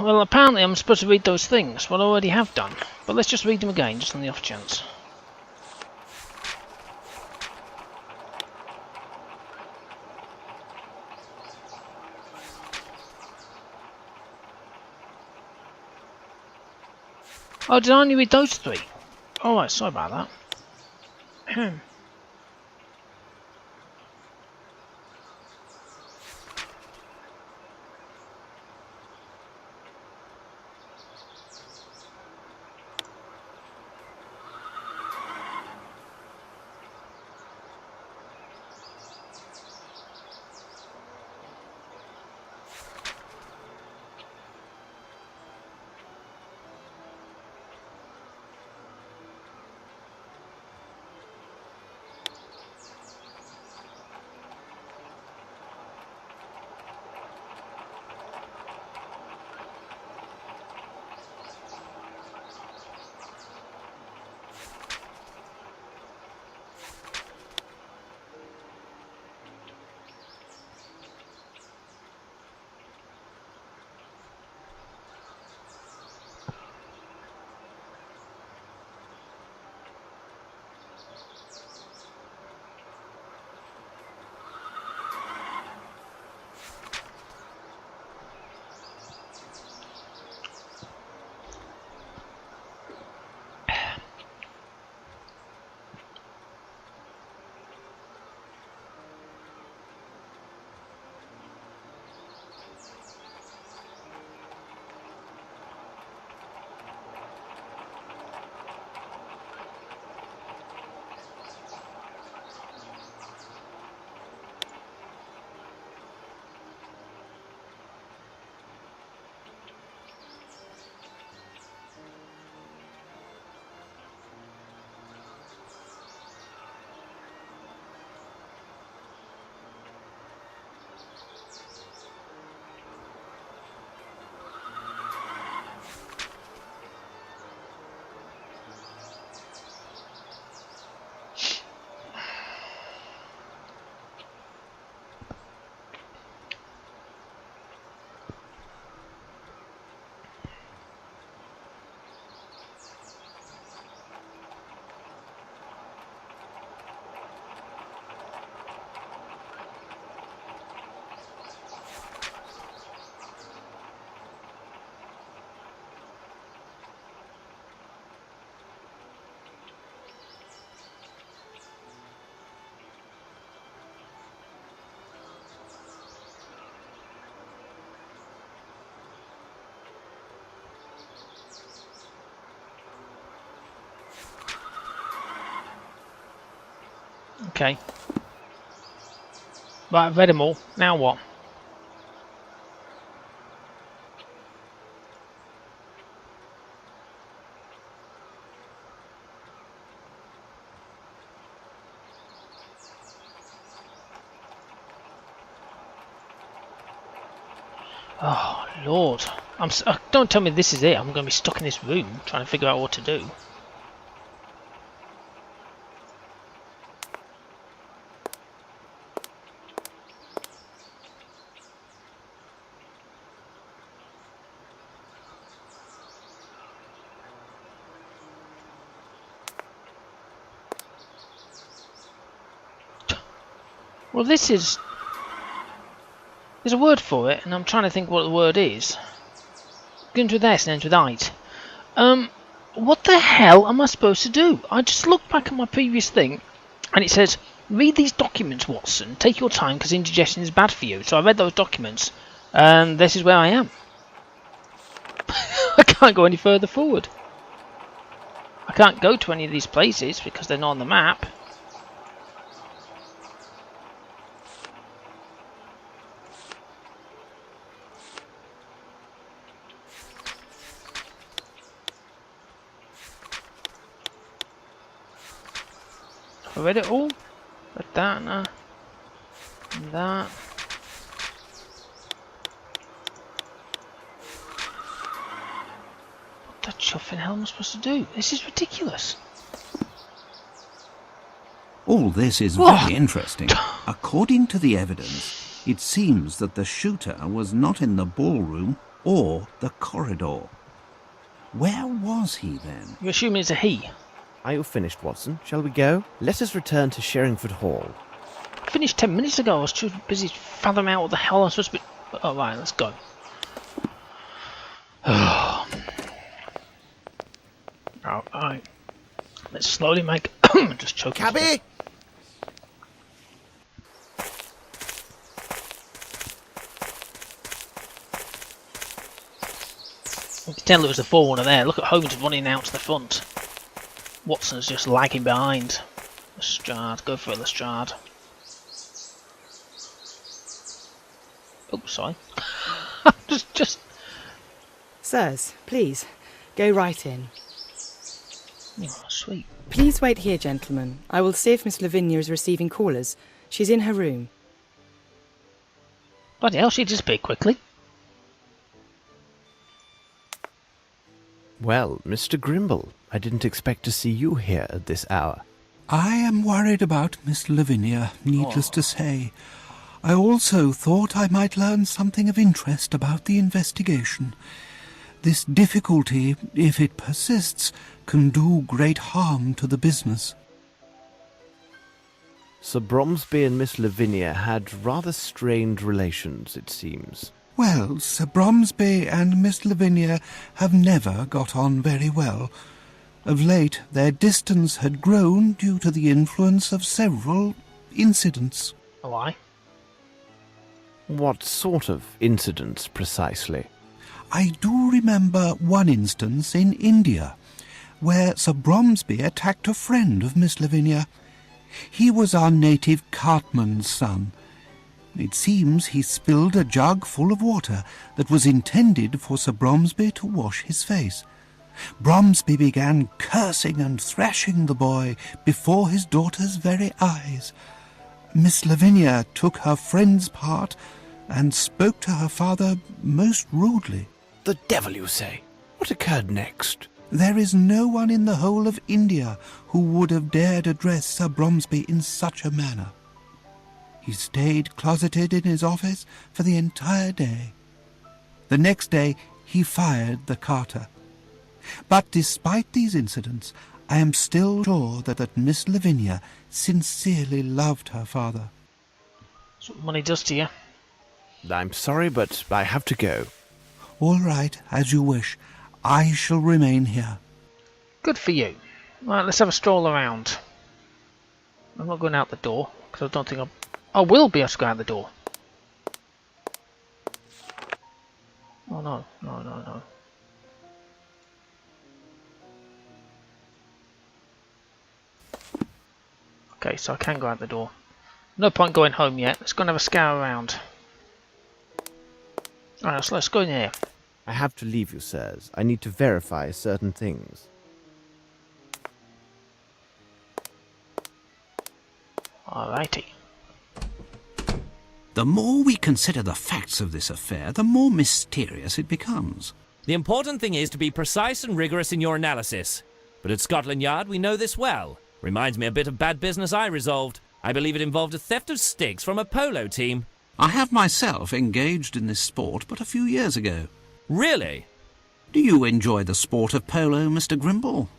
Well, apparently I'm supposed to read those things. Well, I already have done. But let's just read them again, just on the off chance. Oh, did I only read those 3? Alright, sorry about that. Okay. Right, I've read them all. Now what? Oh, Lord. Don't tell me this is it. I'm going to be stuck in this room trying to figure out what to do. Well, this is... There's a word for it, and I'm trying to think what the word is. Begins with S and ends with IT. What the hell am I supposed to do? I just looked back at my previous thing, and it says, read these documents, Watson. Take your time, because indigestion is bad for you. So I read those documents, and this is where I am. I can't go any further forward. I can't go to any of these places, because they're not on the map. I read it all. Read that and that. What the chuffing hell am I supposed to do? This is ridiculous. All this is very interesting. According to the evidence, it seems that the shooter was not in the ballroom or the corridor. Where was he then? You're assuming it's a he. Are you finished, Watson? Shall we go? Let us return to Sherringford Hall. I finished 10 minutes ago. I was too busy fathoming out what the hell I'm supposed to be... Oh, right, let's go. Alright. Let's slowly make... just choking. Cabby! You can tell it was the forerunner there. Look at Holmes running out to the front. Watson's just lagging behind. Lestrade, go for it, Lestrade. Oh, sorry. just... Sirs, please, go right in. Oh, sweet. Please wait here, gentlemen. I will see if Miss Lavinia is receiving callers. She's in her room. Bloody hell, she disappeared quickly. Well, Mr. Grimble, I didn't expect to see you here at this hour. I am worried about Miss Lavinia, needless to say. I also thought I might learn something of interest about the investigation. This difficulty, if it persists, can do great harm to the business. Sir Bromsby and Miss Lavinia had rather strained relations, it seems. Well, Sir Bromsby and Miss Lavinia have never got on very well. Of late, their distance had grown due to the influence of several incidents. Oh, aye. What sort of incidents, precisely? I do remember one instance in India, where Sir Bromsby attacked a friend of Miss Lavinia. He was our native cartman's son. It seems he spilled a jug full of water that was intended for Sir Bromsby to wash his face. Bromsby began cursing and thrashing the boy before his daughter's very eyes. Miss Lavinia took her friend's part and spoke to her father most rudely. The devil, you say? What occurred next? There is no one in the whole of India who would have dared address Sir Bromsby in such a manner. He stayed closeted in his office for the entire day. The next day he fired the carter. But despite these incidents, I am still sure that Miss Lavinia sincerely loved her father. That's what money does to you. I'm sorry, but I have to go. All right, as you wish. I shall remain here. Good for you. Right, let's have a stroll around. I'm not going out the door, because I don't think I will be able to go out the door. Oh no, no. Okay, so I can go out the door. No point going home yet. Let's go and have a scour around. Alright, so let's go in here. I have to leave you, sirs. I need to verify certain things. Alrighty. The more we consider the facts of this affair, the more mysterious it becomes. The important thing is to be precise and rigorous in your analysis. But at Scotland Yard, we know this well. Reminds me a bit of bad business I resolved. I believe it involved a theft of sticks from a polo team. I have myself engaged in this sport but a few years ago. Really? Do you enjoy the sport of polo, Mr. Grimble?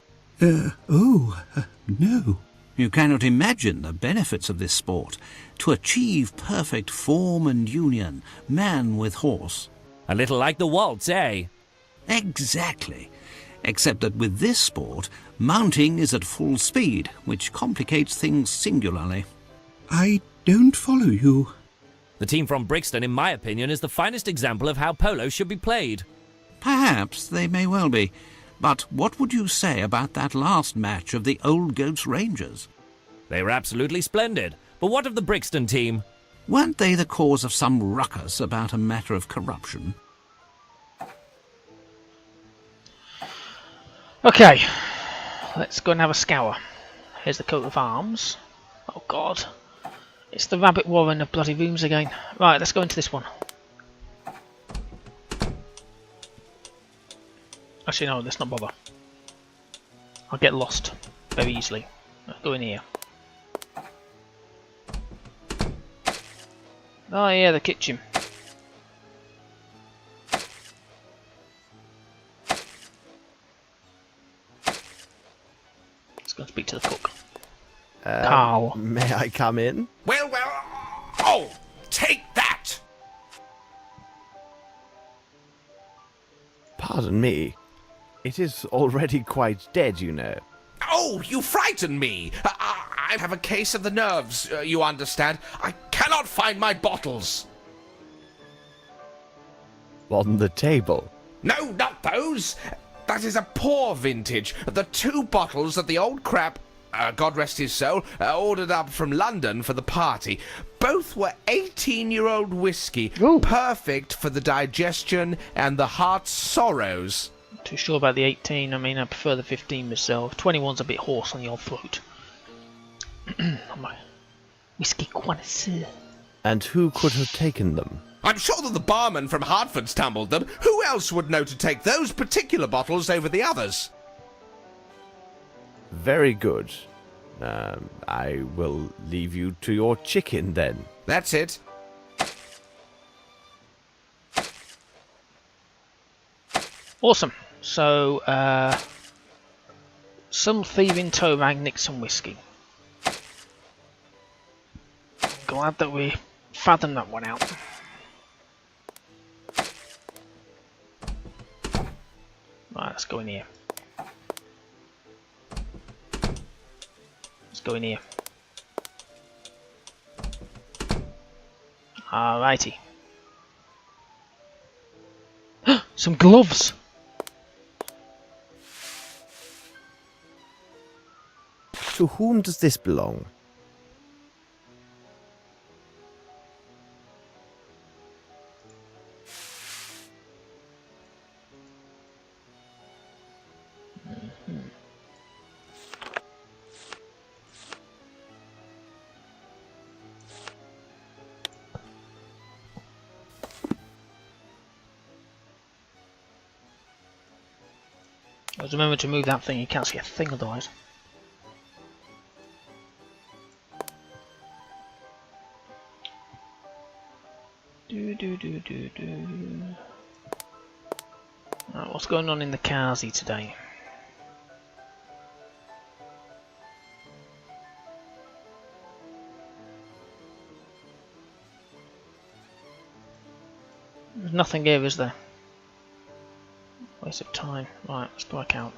No. You cannot imagine the benefits of this sport. To achieve perfect form and union, man with horse. A little like the waltz, eh? Exactly. Except that with this sport, mounting is at full speed, which complicates things singularly. I don't follow you. The team from Brixton, in my opinion, is the finest example of how polo should be played. Perhaps they may well be. But what would you say about that last match of the Old Goats Rangers? They were absolutely splendid. But what of the Brixton team? Weren't they the cause of some ruckus about a matter of corruption? Okay, let's go and have a scour. Here's the coat of arms. Oh god, it's the rabbit warren of bloody rooms again. Right, let's go into this one. Actually no, let's not bother. I'll get lost very easily. Let's go in here. Oh yeah, the kitchen. speak to the cook. Carl. May I come in? Well, oh, take that! Pardon me. It is already quite dead, you know. Oh, you frighten me! I have a case of the nerves, you understand. I cannot find my bottles. On the table. No, not those. That is a poor vintage. The 2 bottles that the old crap, God rest his soul, ordered up from London for the party. Both were 18-year-old whiskey, Ooh. perfect for the digestion and the heart's sorrows. Not too sure about the 18. I mean, I prefer the 15 myself. 21's a bit hoarse on the old throat. I'm a whiskey connoisseur. And who could have taken them? I'm sure that the barman from Hartford stumbled them. Who else would know to take those particular bottles over the others? Very good. I will leave you to your chicken then. That's it. Awesome. So, some thieving toe rag nicked some whiskey. Glad that we fathomed that one out. Right, let's go in here. Let's go in here. Alrighty. Some gloves! To whom does this belong? Always remember to move that thing, you can't see a thing otherwise. Right, what's going on in the Kazi today? There's nothing here, is there? Waste of time. Right, let's go back out.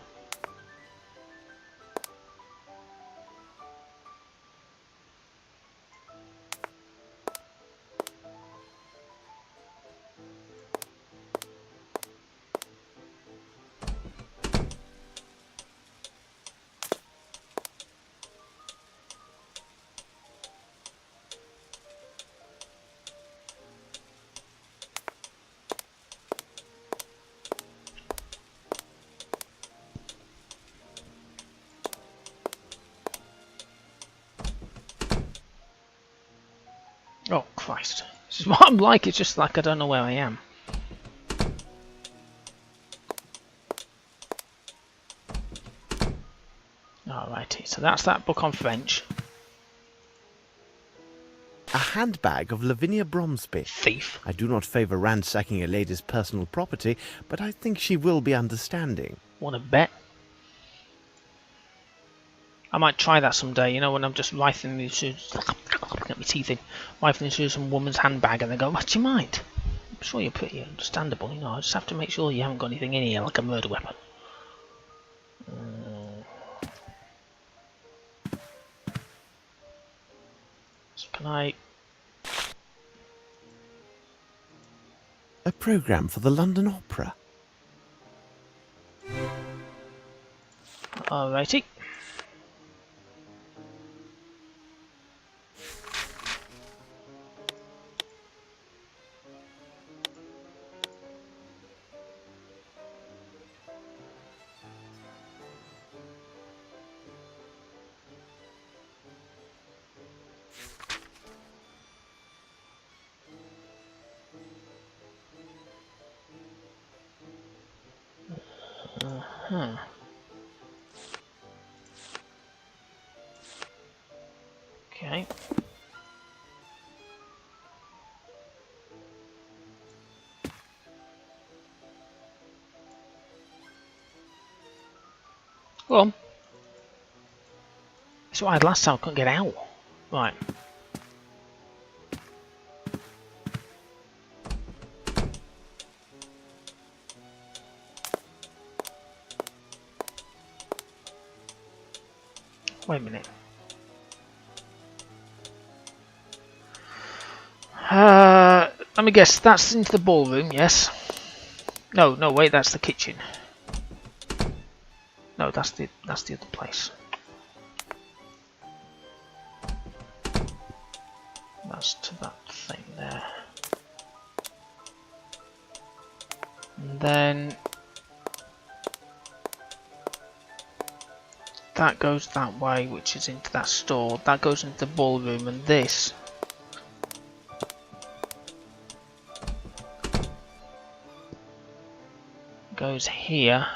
Oh Christ. This is what I'm like, it's just like I don't know where I am. Alrighty, so that's that book on French. A handbag of Lavinia Bromsby. Thief. I do not favour ransacking a lady's personal property, but I think she will be understanding. Wanna bet? I might try that someday, you know, when I'm just rifling through, get my teeth in, rifling through some woman's handbag and they go, what do you mind? I'm sure you're pretty understandable, you know, I just have to make sure you haven't got anything in here like a murder weapon. So can I... A programme for the London Opera. Alrighty. Okay. Go on. That's what I had last time. I couldn't get out. Right. Wait a minute. Let me guess. That's into the ballroom, yes? No, wait. That's the kitchen. No, that's the other place. That's to that thing there. And then that goes that way, which is into that store. That goes into the ballroom, and this goes here,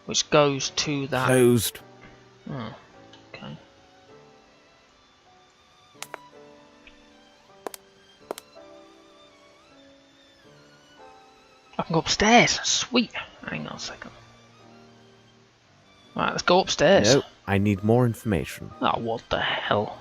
which goes to that. Closed. Oh, okay. I can go upstairs. Sweet. Hang on a second. Right, let's go upstairs. No, I need more information. Oh, what the hell?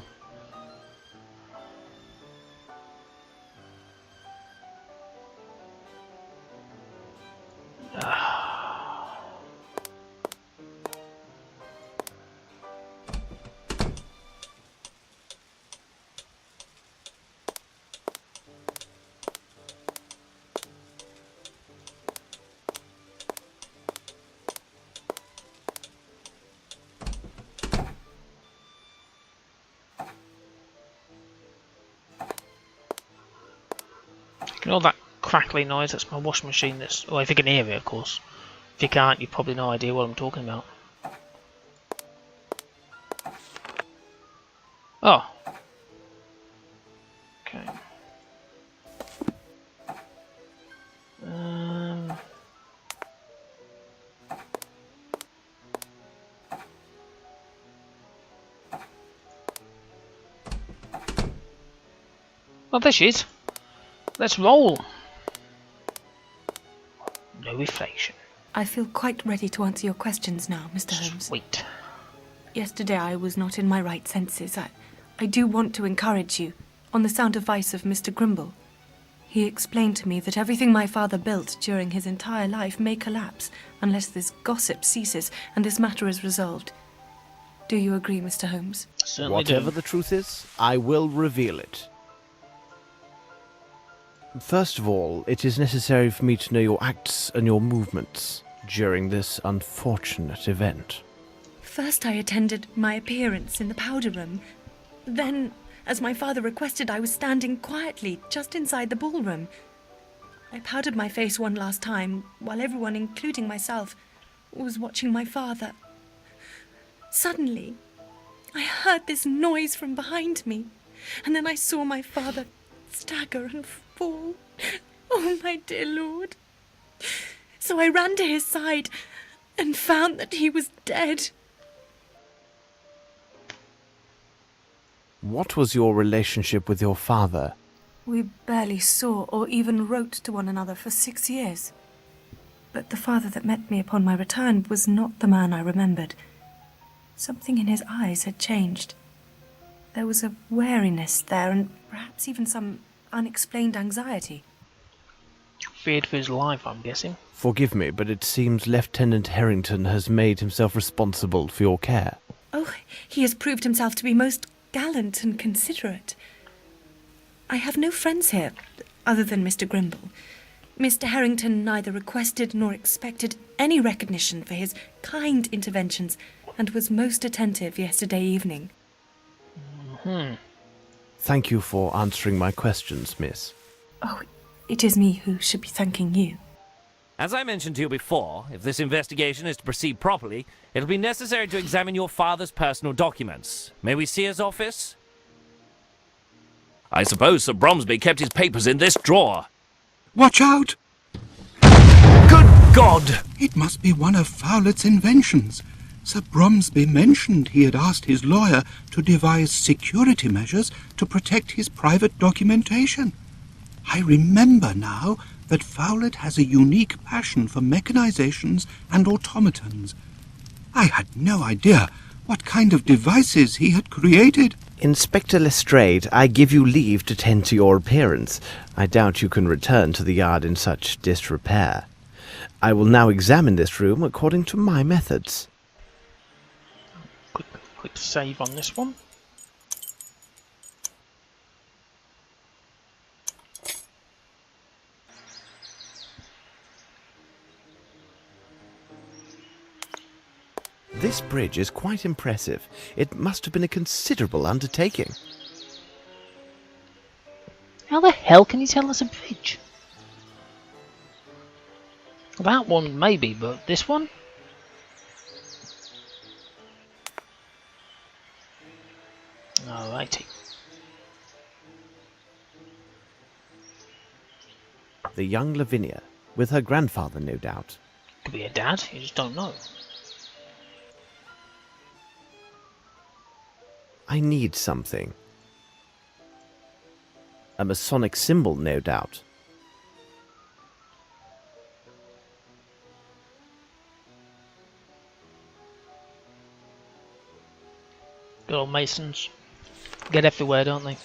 You know that crackly noise? That's my washing machine. That's, well, if you can hear it, of course. If you can't, you've probably no idea what I'm talking about. Oh. Okay. Well, there she is. Let's roll. No reflection. I feel quite ready to answer your questions now, Mr. Holmes. Sweet. Yesterday I was not in my right senses. I do want to encourage you. On the sound advice of Mr. Grimble, he explained to me that everything my father built during his entire life may collapse unless this gossip ceases and this matter is resolved. Do you agree, Mr. Holmes? Certainly Whatever do. the truth is, I will reveal it. First of all, it is necessary for me to know your acts and your movements during this unfortunate event. First I attended my appearance in the powder room. Then, as my father requested, I was standing quietly just inside the ballroom. I powdered my face one last time, while everyone, including myself, was watching my father. Suddenly, I heard this noise from behind me, and then I saw my father stagger and fall. Oh, my dear lord. So I ran to his side and found that he was dead. What was your relationship with your father? We barely saw or even wrote to one another for 6 years. But the father that met me upon my return was not the man I remembered. Something in his eyes had changed. There was a wariness there, and perhaps even some unexplained anxiety. Feared for his life, I'm guessing. Forgive me, but it seems Lieutenant Harrington has made himself responsible for your care. Oh, he has proved himself to be most gallant and considerate. I have no friends here, other than Mr. Grimble. Mr. Harrington neither requested nor expected any recognition for his kind interventions, and was most attentive yesterday evening. Thank you for answering my questions, miss. Oh, it is me who should be thanking you. As I mentioned to you before, if this investigation is to proceed properly, it'll be necessary to examine your father's personal documents. May we see his office? I suppose Sir Bromsby kept his papers in this drawer. Watch out! Good God! It must be one of Fowlett's inventions. Sir Bromsby mentioned he had asked his lawyer to devise security measures to protect his private documentation. I remember now that Fowlett has a unique passion for mechanizations and automatons. I had no idea what kind of devices he had created. Inspector Lestrade, I give you leave to tend to your appearance. I doubt you can return to the yard in such disrepair. I will now examine this room according to my methods. Quick save on this one. This bridge is quite impressive. It must have been a considerable undertaking. How the hell can you tell us a bridge? That one maybe, but this one? Alrighty. The young Lavinia, with her grandfather no doubt. Could be a dad, you just don't know. I need something. A Masonic symbol, no doubt. Good old Masons. Get everywhere, don't they?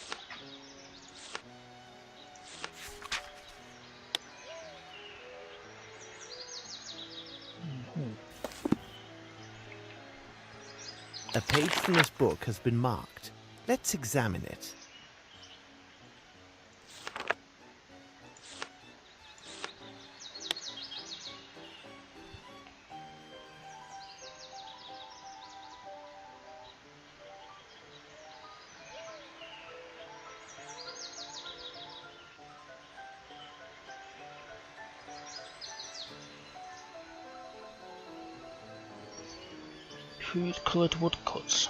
A page from this book has been marked. Let's examine it. Food coloured woodcuts.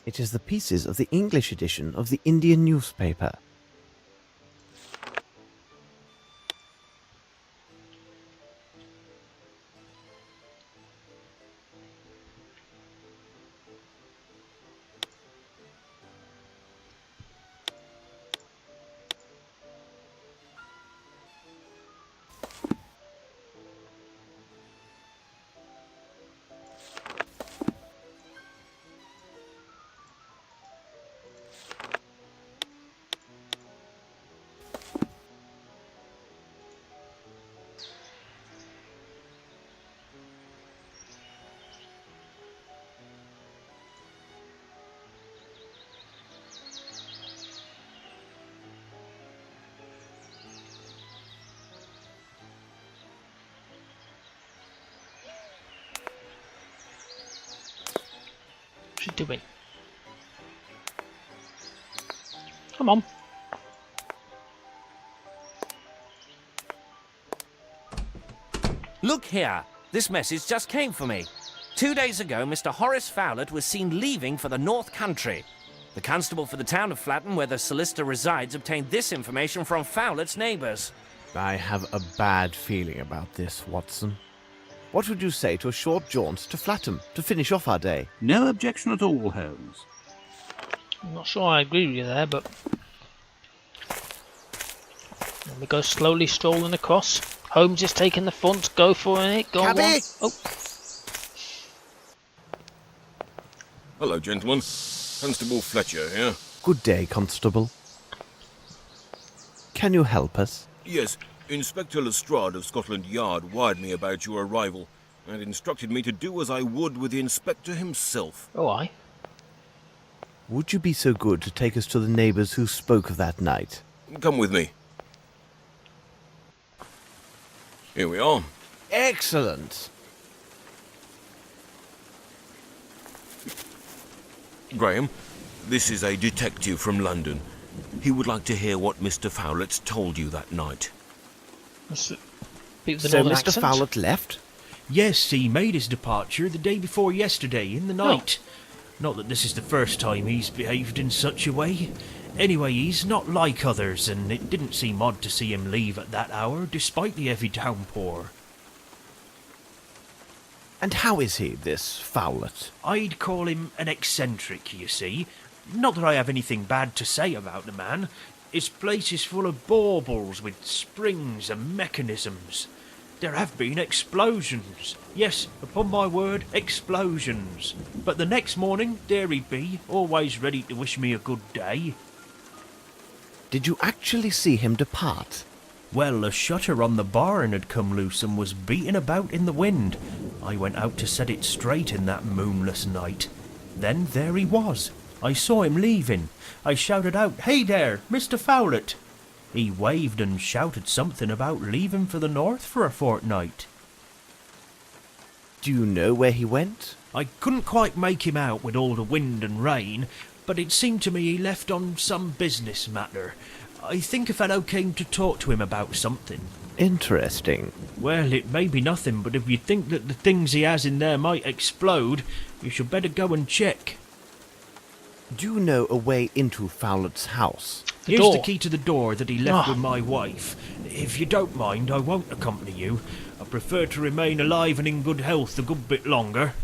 It is the pieces of the English edition of the Indian newspaper. What's she doing? Come on. Look here! This message just came for me. 2 days ago, Mr. Horace Fowlett was seen leaving for the North Country. The constable for the town of Flatton, where the solicitor resides, obtained this information from Fowlett's neighbours. I have a bad feeling about this, Watson. What would you say to a short jaunt to Flatton to finish off our day? No objection at all, Holmes. I'm not sure I agree with you there, but we go slowly strolling across. Holmes is taking the front. Go for it. Go on. Oh, Hello, gentlemen. Constable Fletcher here. Good day, Constable. Can you help us? Yes, Inspector Lestrade of Scotland Yard wired me about your arrival and instructed me to do as I would with the inspector himself. oh, aye. Would you be so good to take us to the neighbours who spoke of that night? Come with me. Here we are. Excellent. Graham, this is a detective from London. He would like to hear what Mr. Fowlett's told you that night. Speak with the So northern Mr. accent. Fowlett left? Yes, he made his departure the day before yesterday, in the night. Not that this is the first time he's behaved in such a way. Anyway, he's not like others, and it didn't seem odd to see him leave at that hour, despite the heavy downpour. And how is he, this Fowlett? I'd call him an eccentric, you see. Not that I have anything bad to say about the man. His place is full of baubles with springs and mechanisms. There have been explosions. Yes, upon my word, explosions. But the next morning, there he'd be, always ready to wish me a good day. Did you actually see him depart? Well, a shutter on the barn had come loose and was beating about in the wind. I went out to set it straight in that moonless night. Then there he was. I saw him leaving. I shouted out, "Hey there, Mr. Fowlett!" He waved and shouted something about leaving for the north for a fortnight. Do you know where he went? I couldn't quite make him out with all the wind and rain, but it seemed to me he left on some business matter. I think a fellow came to talk to him about something. Interesting. Well, it may be nothing, but if you think that the things he has in there might explode, you should better go and check. Do you know a way into Fowlett's house? Here's door. the key to the door that he left Ah. with my wife. If you don't mind, I won't accompany you. I prefer to remain alive and in good health a good bit longer.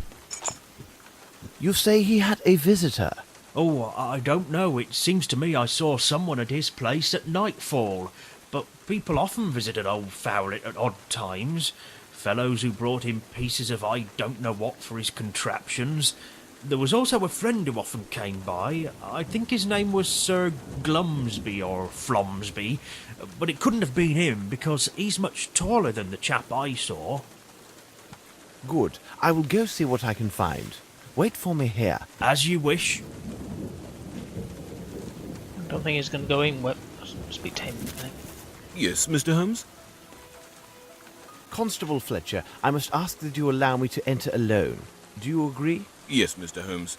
You say he had a visitor. Oh, I don't know. It seems to me I saw someone at his place at nightfall. But people often visited old Fowlett at odd times. Fellows who brought him pieces of I don't know what for his contraptions. There was also a friend who often came by. I think his name was Sir Glumsby or Flomsby, but it couldn't have been him because he's much taller than the chap I saw. Good. I will go see what I can find. Wait for me here. As you wish. I don't think he's going to go in. Well, speak to him. Yes, Mr. Holmes? Constable Fletcher, I must ask that you allow me to enter alone. Do you agree? Yes, Mr. Holmes.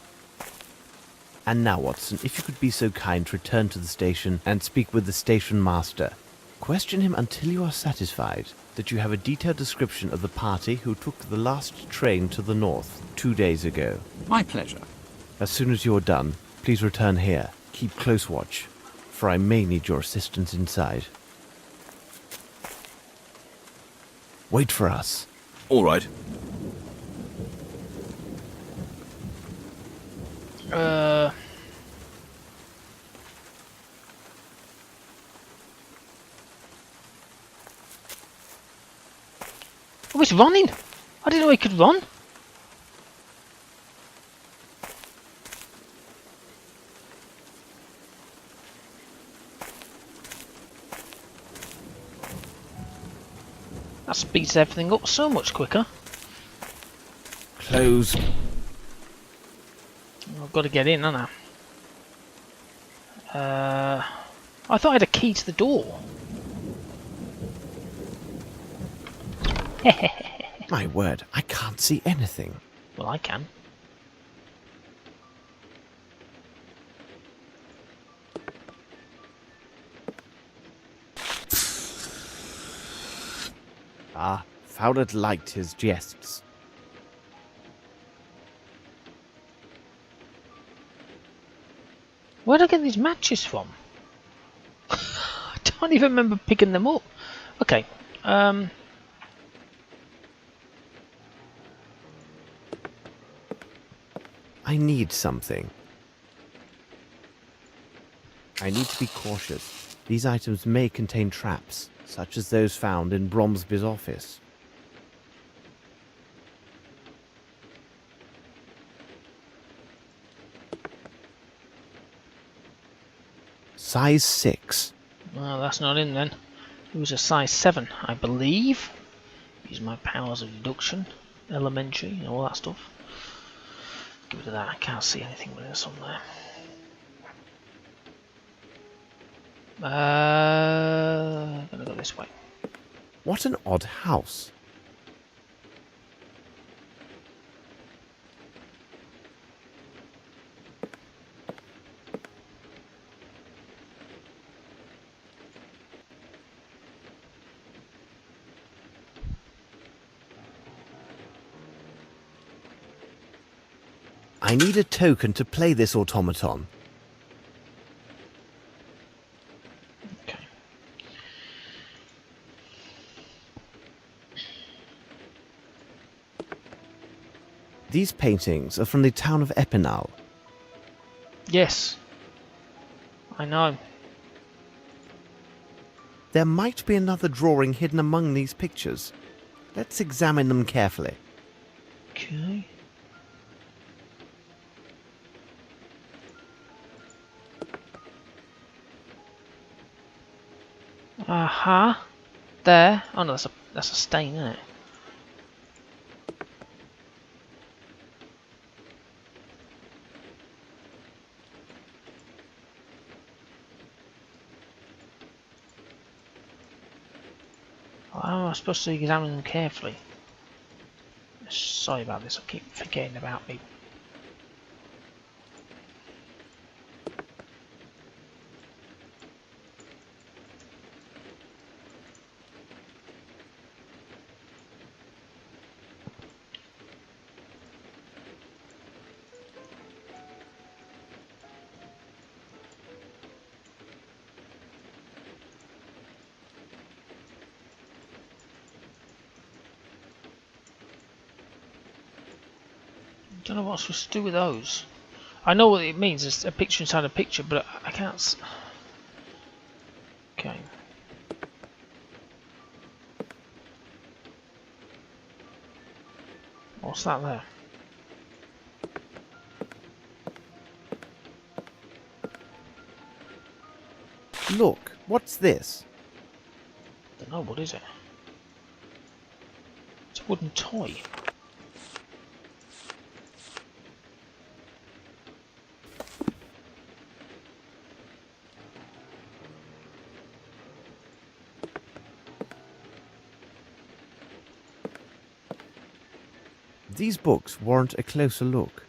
And now, Watson, if you could be so kind to return to the station and speak with the station master. Question him until you are satisfied that you have a detailed description of the party who took the last train to the north 2 days ago. My pleasure. As soon as you're done, please return here. Keep close watch, for I may need your assistance inside. Wait for us. All right. Oh, he's running! I didn't know he could run. That speeds everything up so much quicker. Close. I've got to get in, haven't I? I thought I had a key to the door. My word, I can't see anything. Well, I can. Ah, Fowlett liked his jests. Where did I get these matches from? I don't even remember picking them up. Okay. I need something. I need to be cautious. These items may contain traps, such as those found in Bromsby's office. Size 6. Well, that's not in then. It was a size 7, I believe. Use my powers of deduction, elementary, and all that stuff. Get rid of that. I can't see anything with this on there. Gonna go this way. What an odd house. I need a token to play this automaton. Okay. These paintings are from the town of Epinal. Yes. I know. There might be another drawing hidden among these pictures. Let's examine them carefully. Okay. Aha. There. Oh no, that's a stain, isn't it? How am I supposed to examine them carefully? Sorry about this, I keep forgetting about me. I don't know what I'm supposed to do with those. I know what it means, it's a picture inside a picture, but I can't. Okay. What's that there? Look, what's this? Don't know, what is it? It's a wooden toy. These books warrant a closer look.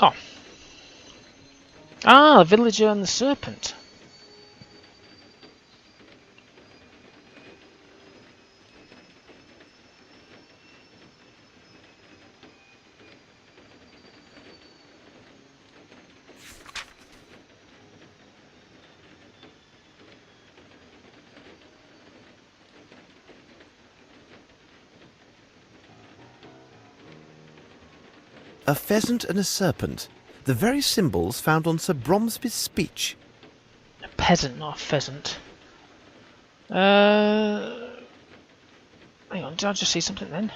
Oh. Ah, the villager and the serpent. A pheasant and a serpent. The very symbols found on Sir Bromsby's speech. A peasant, not a pheasant. Hang on, did I just see something then?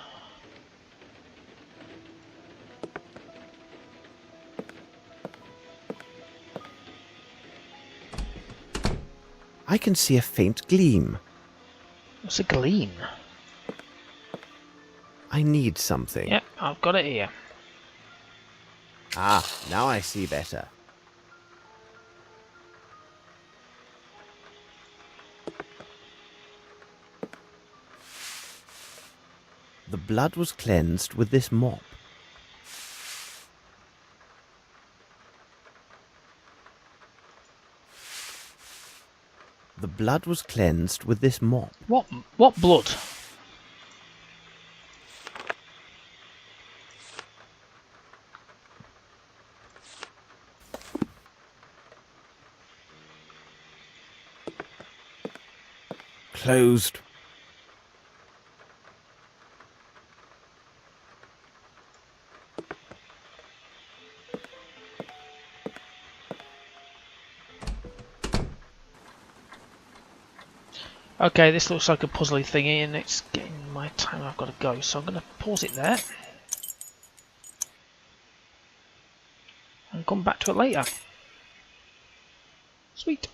I can see a faint gleam. What's a gleam? I need something. Yep, I've got it here. Ah, now I see better. The blood was cleansed with this mop. The blood was cleansed with this mop. What blood? Closed. Okay, this looks like a puzzly thingy and it's getting my time, I've got to go, so I'm going to pause it there. and come back to it later. Sweet.